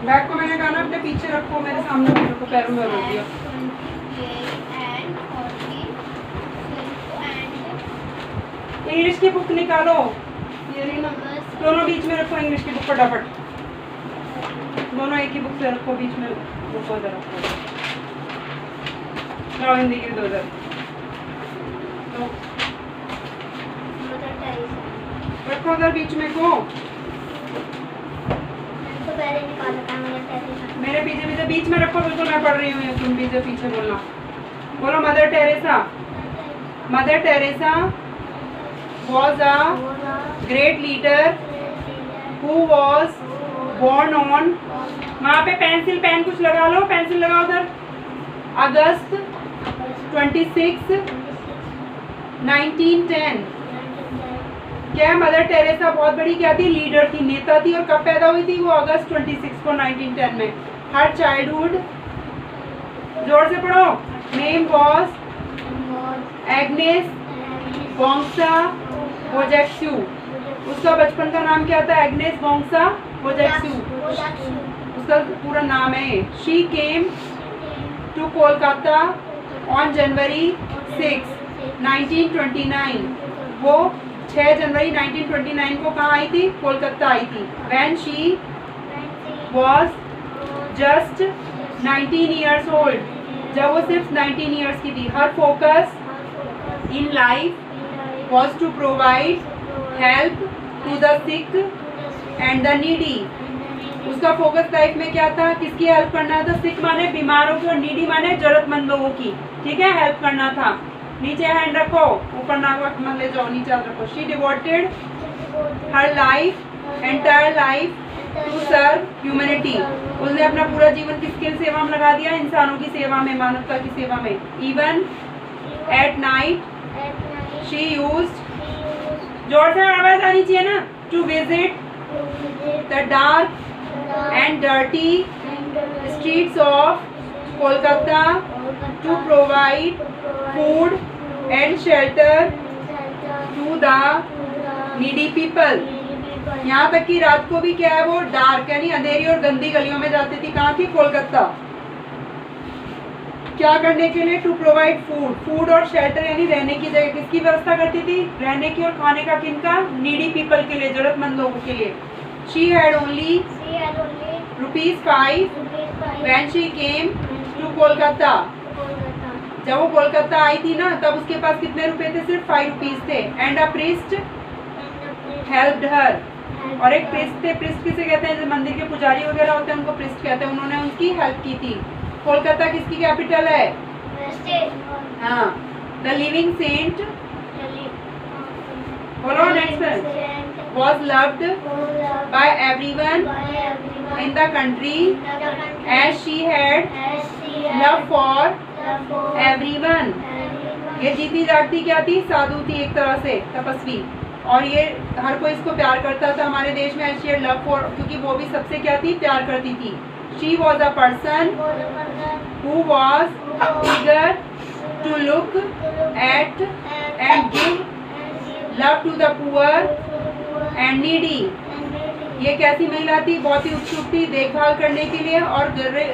Bag को मैंने कहा ना अपने पीछे रखो, मेरे सामने भी रखो, पैरों में रोक दिया। इंग्लिश की बुक निकालो, ये दोनों बीच में रखो। इंग्लिश की बुक फटाफट, दोनों एक ही बुक से रखो, बीच में रखो, इधर रखो। लाओ हिंदी की 2000 रखो उधर बीच में को। मेरे पीछे पीछे बीच में रखो, बिल्कुल मैं पढ़ रही हूँ, तुम पीछे पीछे बोलना। बोलो mother Teresa. Mother Teresa was a great leader who was born on, वहाँ पे पेंसिल पेन कुछ लगा लो, पेंसिल लगाओ उधर, अगस्त 26, 1910। क्या मदर टेरेसा बहुत बड़ी क्या थी, लीडर थी, नेता थी। और कब पैदा हुई थी वो, अगस्त 26 को 1910 में। हर चाइल्डहुड, जोर से पढ़ो, नेम वॉज एग्नेस बोंगसा वोजेक्सू। उसका बचपन का नाम क्या था, एग्नेस बोंगसा वोजेक्सू, उसका पूरा नाम है। She came to Kolkata on January 6, 1929। वो 6 जनवरी 1929 को कहाँ आई थी, कोलकाता आई थी। When she was just 19 years old, जब वो सिर्फ 19 years की थी। Her focus in life was to provide help to the sick and the needy। उसका फोकस लाइफ में क्या था, किसकी हेल्प करना था, सिक माने बीमारों की और नीडी माने जरूरतमंद लोगों की, ठीक है, हेल्प करना था। नीचे हैंड रखो, ऊपर नाक मत ले जाओ, नीचे हाथ रखो। She devoted her life, entire life to serve humanity. उसने अपना पूरा जीवन किसकी सेवा में लगा दिया, इंसानों की सेवा में, मानवता की सेवा में। Even at night she used, जोर से आवाज आनी चाहिए ना, to visit the dark and dirty streets of Kolkata to provide food and shelter to the needy people। यहाँ तक कि रात को भी क्या है, वो डार्क यानी अंधेरी और गंदी गलियों में जाती थी। कहाँ थी, कोलकाता। क्या करने के लिए, टू प्रोवाइड फूड, फूड और शेल्टर यानी रहने की जगह, किसकी व्यवस्था करती थी, रहने की और खाने का, किनका, नीडी पीपल के लिए, जरूरतमंद लोगों के लिए। She had only ₹5 when she came to Kolkata। जब वो कोलकाता आई थी ना, तब उसके पास कितने रुपए थे, सिर्फ ₹5 थे। एंड अ प्रिस्ट हेल्प्ड हर, और एक प्रिस्ट थे, प्रिस्ट किसे कहते हैं, जो मंदिर के पुजारी वगैरह होते हैं उनको प्रिस्ट कहते हैं, उन्होंने उनकी हेल्प की थी। कोलकाता किसकी कैपिटल है, हाँ। द लिविंग सेंट, बोलो next, was loved by everyone in the country as she had love for everyone। ये जीती जागती क्या थी, साधु थी, एक तरह से तपस्वी, और ये हर कोई इसको प्यार करता था हमारे देश में। she had love for, क्योंकि वो भी सबसे क्या थी, प्यार करती थी। she was a person who was eager to look at and give love to the poor and needy। ये कैसी महिला थी, बहुत ही उत्सुक थी देखभाल करने के लिए और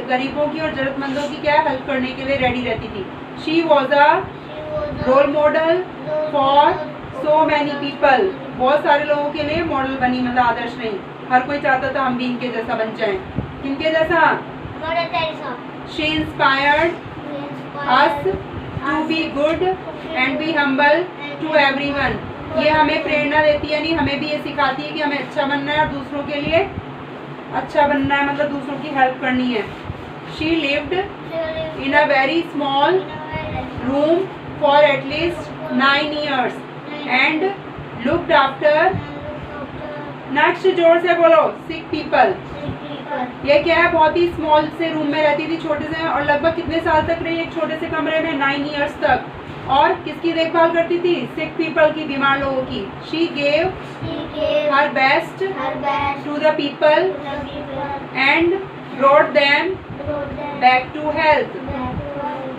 गरीबों की और जरूरतमंदों की क्या हेल्प करने के लिए रेडी रहती थी। She was a role model for so many people, बहुत सारे लोगों के लिए मॉडल बनी, मतलब आदर्श नहीं, हर कोई चाहता था हम भी इनके जैसा बन जाएं। किनके जैसा, she inspired us to be good and be humble to everyone. ये हमें प्रेरणा देती है, यानी हमें भी ये सिखाती है कि हमें अच्छा बनना है और दूसरों के लिए अच्छा बनना है, मतलब दूसरों की हेल्प करनी है। She lived in a very small room for at least 9 years and looked after, next जोर से बोलो, सिक पीपल। ये क्या है, बहुत ही स्मॉल से रूम में रहती थी, छोटे से, और लगभग कितने साल तक रही, एक छोटे से कमरे में, 9 years तक। और किसकी देखभाल करती थी, सिक पीपल की, बीमार लोगों की। She gave her best to the people and brought them back to health.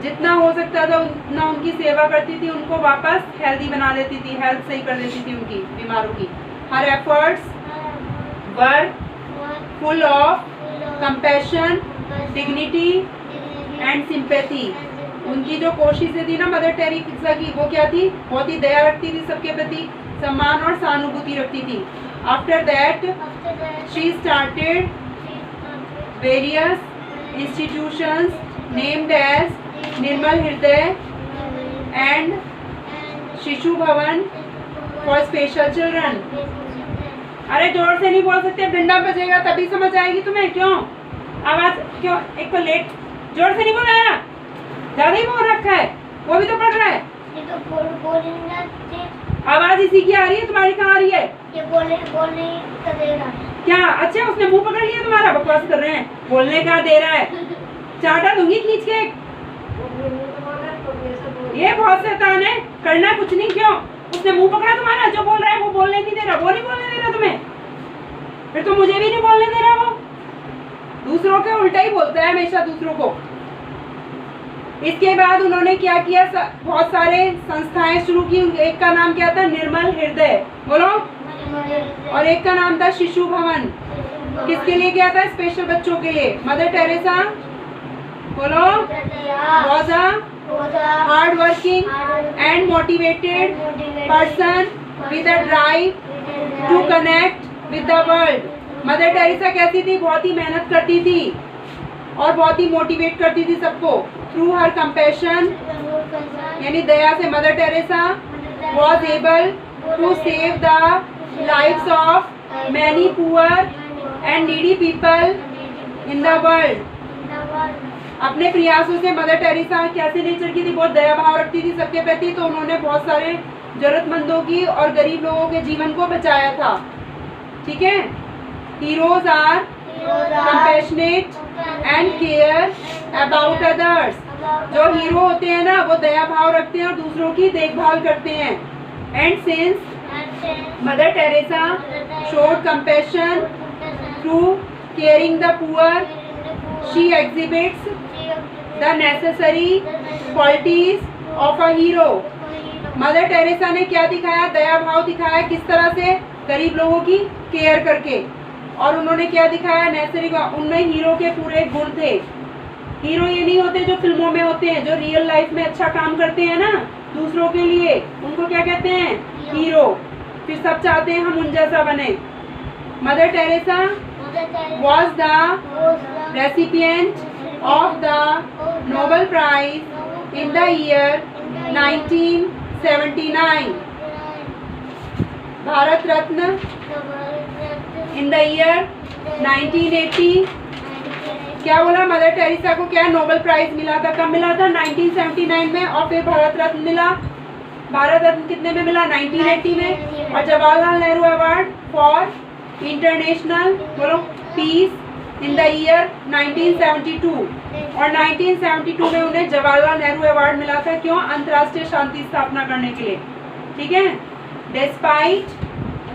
जितना हो सकता था उतना उनकी सेवा करती थी, उनको वापस हेल्दी बना देती थी, हेल्थ सही कर देती थी उनकी, बीमारों की। हर efforts were full of compassion, dignity and sympathy. उनकी जो कोशिशें थी ना मदर टेरेसा की, वो क्या थी? बहुत ही दया रखती थी सबके प्रति, सम्मान और सहानुभूति रखती थी। After that she started various institutions named as Nirmal Hriday and शिशु भवन फॉर स्पेशल चिल्ड्रन। अरे जोर से नहीं बोल सकते, डंडा बजेगा तभी समझ आएगी तुम्हें। क्यों आवाज क्यों? एक तो लेट, जोर से नहीं बोला, ज्यादा ही बोल रखा है, वो भी तो पढ़ रहा है। ये तो आवाज इसी की आ रही है, तुम्हारी कहाँ आ रही है? ये बोलने का दे रहा है। क्या? अच्छा उसने मुंह पकड़ लिया तुम्हारा, बकवास कर रहे हैं। बोलने का दे रहा है, चाटा दूंगी खींच के। ये बहुत शैतान है, करना कुछ नहीं। क्यों? उसने मुंह पकड़ा तुम्हारा, जो बोल रहा है वो बोलने नहीं दे रहा, वो नहीं बोलने दे रहा तुम्हें, फिर तो मुझे भी नहीं बोलने दे रहा। वो दूसरों के उल्टा ही बोलता है हमेशा, दूसरों को। इसके बाद उन्होंने क्या किया? बहुत सारे संस्थाएं शुरू की। एक का नाम क्या था? निर्मल हृदय, बोलो। और एक का नाम था शिशु भवन। किसके लिए किया था? स्पेशल बच्चों के लिए। मदर टेरेसा, बोलो, was a hard working and motivated person with a drive to connect with the world। Mother Teresa कैसी थी? बहुत ही मेहनत करती थी और बहुत ही मोटिवेट करती थी सबको। थ्रू हर कंपैशन, यानी दया से, mother Teresa was able to save the lives of many poor and needy people in the world। अपने प्रयासों से मदर टेरेसा कैसे नेचर की थी? बहुत दया भाव रखती थी सबके प्रति, तो उन्होंने बहुत सारे जरूरतमंदों की और गरीब लोगों के जीवन को बचाया था। ठीक है। Heroes are compassionate and care about others. जो हीरो होते हैं ना, वो दया भाव रखते हैं और दूसरों की देखभाल करते हैं। And since mother Teresa showed compassion through caring the poor, she exhibits the necessary qualities of a hero. Mother Teresa ने क्या दिखाया? दया भाव दिखाया। किस तरह से? गरीब लोगों की केयर करके। और उन्होंने क्या दिखाया? नेसेसरी, उनमें हीरो के पूरे गुण थे। हीरो ये नहीं होते जो फिल्मों में होते हैं, जो रियल लाइफ में अच्छा काम करते हैं ना दूसरों के लिए, उनको क्या कहते हैं? हीरो। फिर सब चाहते हैं हम उन जैसा बने। Mother Teresa was the recipient of the Nobel Prize in the year 1979, Bharat Ratna in the year 1980। क्या बोला? मदर टेरेसा को क्या नोबेल प्राइज मिला था? कब मिला था? 1979 में। और फिर भारत रत्न मिला। भारत रत्न कितने में मिला? 1980 में। और Jawaharlal Nehru award for international, बोलो, पीस इन द ईयर 1972। और 1972 में उन्हें जवाहरलाल नेहरू अवार्ड मिला था। क्यों? अंतर्राष्ट्रीय शांति स्थापना करने के लिए। ठीक है। डिस्पाइट,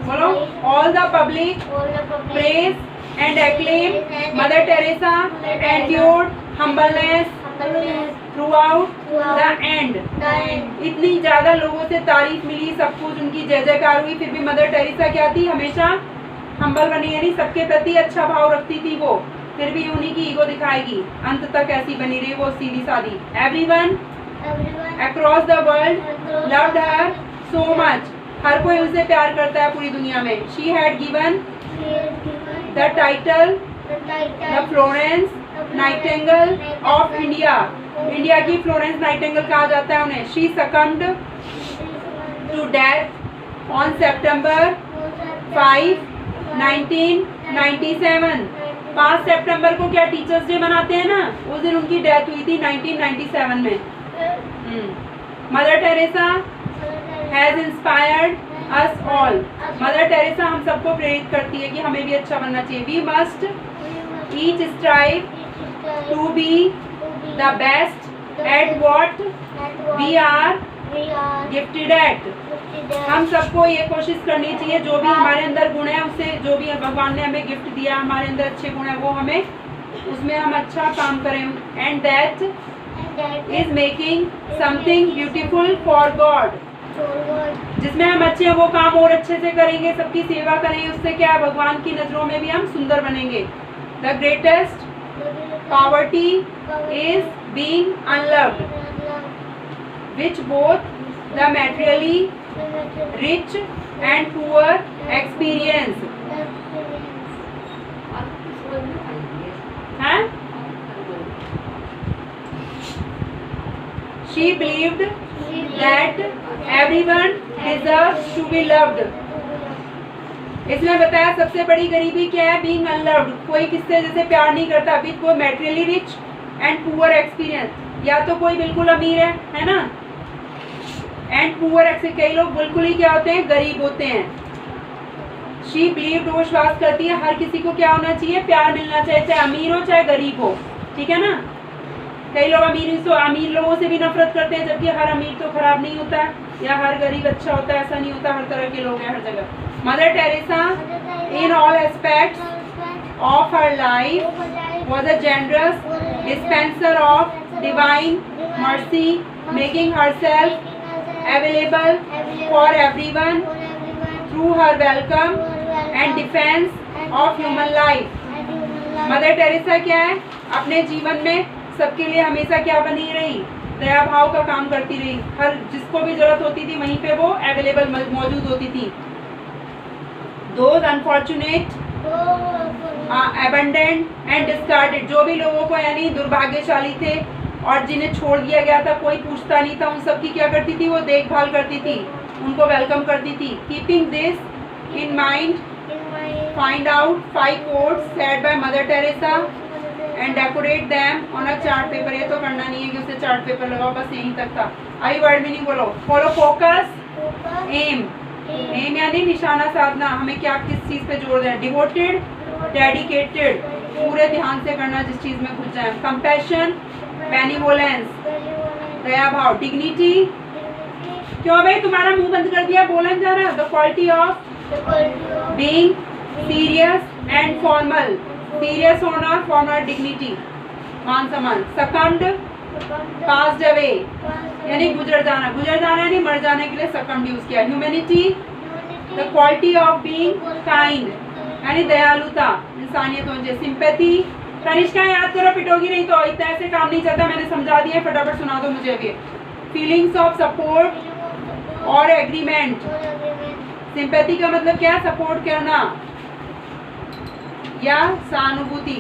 बोलो, all the public praise and acclaim, Mother Teresa endured humbleness throughout the end। इतनी ज्यादा लोगों से तारीफ मिली, सब कुछ उनकी जय जयकार हुई, फिर भी मदर टेरेसा क्या थी? हमेशा हम्बल बनी, यानी सबके प्रति अच्छा भाव रखती थी वो। फिर भी उन्हीं की ईगो दिखाएगी, अंत तक ऐसी बनी रही वो सीधी सादी। Everyone across the world loved her so much। हर कोई उसे प्यार करता है पूरी दुनिया में। She had given the title the Florence Nightingale of India। India की फ्लोरेंस नाइटिंगेल कहा जाता है उन्हें। She succumbed to death on September 5, 1997। 5 सितंबर को क्या टीचर्स डे मनाते हैं ना, उस दिन उनकी डेथ हुई थी 1997 में। Mother Teresa has inspired us all. Mother Teresa हम सबको प्रेरित करती है कि हमें भी अच्छा बनना चाहिए। We must each strive to be the best at what we are gifted at. हम सबको ये कोशिश करनी चाहिए, जो भी हमारे अंदर गुण है उससे, जो भी भगवान ने हमें गिफ्ट दिया, हमारे अंदर अच्छे गुण है, वो हमें उसमें हम अच्छा काम करें। And that is making something beautiful for God. जिसमें हम अच्छे हैं वो काम और अच्छे से करेंगे, सबकी सेवा करेंगे, उससे क्या भगवान की नजरों में भी हम सुंदर बनेंगे। The greatest poverty is being unloved, which both the materially rich and poor experience. Huh? She believed that everyone deserves to be loved. इसने बताया सबसे बड़ी गरीबी क्या है? बीइंग अनलव्ड, कोई किससे जैसे प्यार नहीं करता। विद वो materially rich and poor experience, या तो कोई बिल्कुल अमीर है ना, एंड पुअर एक्सपीरियंस, कई लोग बिल्कुल ही क्या होते हैं? गरीब होते हैं। शी बिलीव्ड, वो विश्वास करती है हर किसी को क्या होना चाहिए? प्यार मिलना चाहिए, चाहे अमीर हो चाहे गरीब हो, ठीक है ना। कई लोग अमीर लोगों से भी नफरत करते हैं, जबकि हर अमीर तो खराब नहीं होता है, या हर गरीब अच्छा होता है, ऐसा नहीं होता। हर तरह के लोग हैं हर जगह। Mother Teresa in all aspects of her life was a generous dispenser of divine mercy, making herself available for everyone through her welcome and defense of human life. Mother Teresa क्या है? अपने जीवन में सबके लिए हमेशा क्या बनी रही? दया भाव का काम करती रही। हर जिसको भी जरूरत होती थी वहीं पे वो अवेलेबल मौजूद होती थी। Those unfortunate, abandoned and discarded, जो भी लोगों को यानी दुर्भाग्यशाली थे और जिन्हें छोड़ दिया गया था, कोई पूछता नहीं था, उन सब की क्या करती थी? वो देखभाल करती थी, उनको वेलकम करती थी। Keeping this in mind, find out 5 quotes said by Mother Teresa and decorate them on a chart paper। ये तो करना नहीं है कि उसे चार्ट पेपर लगाओ, बस यहीं तक था। आई वर्ड मीनिंग बोलो। फॉलो फोकस, एम, एम यानी निशाना साधना, हमें क्या किस चीज पे जोर देना। डिवोटेड, डेडिकेटेड, पूरे ध्यान से करना जिस चीज में घुस जाए। कंपैशन, बेनिवोलेंस, दया भाव। डिग्निटी, क्यों भाई तुम्हारा मुंह बंद कर दिया, बोलन जा रहा है। The quality of being serious and formal, serious होना, फॉर्मल डिग्निटी, मान सम्मान। सकम्ड, पास्ड अवे यानी गुजर जाना यानी मर जाने के लिए सकम्ड यूज किया। Humanity, the quality of being kind यानी दयालुता, इंसानियत होनी चाहिए। सिंपैथी, तनिष्का याद करो, पिटोगी नहीं तो, इतना ऐसे काम नहीं चलता, मैंने समझा दिया, फटाफट सुना दो मुझे अभी। फीलिंग्स ऑफ सपोर्ट और एग्रीमेंट, सिंपैथी का मतलब क्या? सपोर्ट करना या सहानुभूति।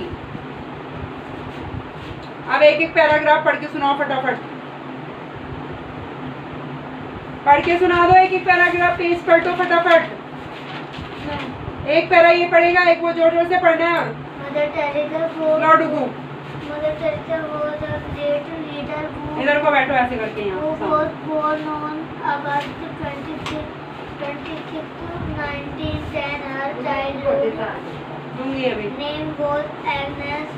अब एक एक पैराग्राफ पढ़ के सुनाओ फटाफट, पढ़ के सुना दो एक एक पैराग्राफ, पेज पलटो फटाफट। एक पैरा ये पढ़ेगा, एक वो जोर जोर से पढ़ना है। Mother Teresa was a great leader इधर को बैठो ऐसे करके यहाँ। who was born on August 26, 1910। Her childhood दूंगी अभी। name was Agnes